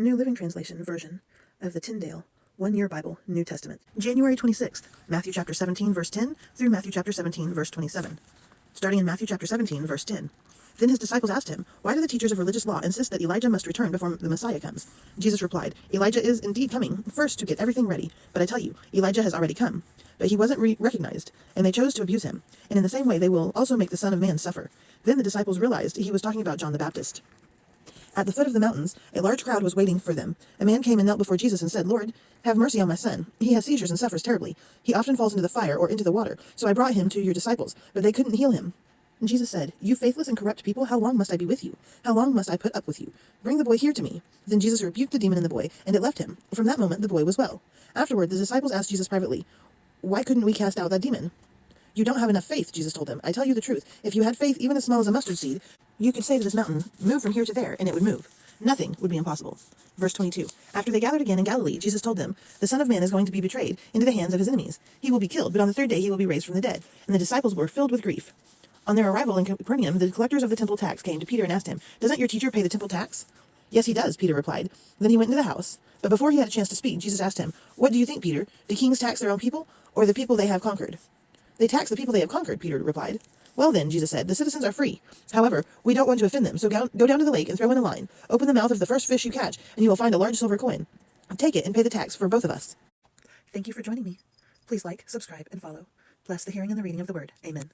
New Living Translation version of the Tyndale One-Year Bible, New Testament. January 26th, Matthew chapter 17, verse 10 through Matthew chapter 17, verse 27. Starting in Matthew chapter 17, verse 10. Then his disciples asked him, "Why do the teachers of religious law insist that Elijah must return before the Messiah comes?" Jesus replied, "Elijah is indeed coming first to get everything ready, but I tell you, Elijah has already come. But he wasn't recognized, and they chose to abuse him. And in the same way they will also make the Son of Man suffer." Then the disciples realized he was talking about John the Baptist. At the foot of the mountains, a large crowd was waiting for them. A man came and knelt before Jesus and said, "Lord, have mercy on my son. He has seizures and suffers terribly. He often falls into the fire or into the water. So I brought him to your disciples, but they couldn't heal him." And Jesus said, "You faithless and corrupt people, how long must I be with you? How long must I put up with you? Bring the boy here to me." Then Jesus rebuked the demon in the boy, and it left him. From that moment the boy was well. Afterward, the disciples asked Jesus privately, "Why couldn't we cast out that demon?" "You don't have enough faith," Jesus told them. "I tell you the truth. If you had faith even as small as a mustard seed, you could say to this mountain, 'Move from here to there,' and it would move. Nothing would be impossible." Verse 22. After they gathered again in Galilee, Jesus told them, "The Son of Man is going to be betrayed into the hands of his enemies. He will be killed, but on the third day he will be raised from the dead." And the disciples were filled with grief. On their arrival in Capernaum, the collectors of the temple tax came to Peter and asked him, "Doesn't your teacher pay the temple tax?" "Yes, he does," Peter replied. Then he went into the house. But before he had a chance to speak, Jesus asked him, "What do you think, Peter? Do kings tax their own people, or the people they have conquered?" "They tax the people they have conquered," Peter replied. "Well then," Jesus said, "the citizens are free. However, we don't want to offend them, so go down to the lake and throw in a line. Open the mouth of the first fish you catch, and you will find a large silver coin. Take it and pay the tax for both of us." Thank you for joining me. Please like, subscribe, and follow. Bless the hearing and the reading of the word. Amen.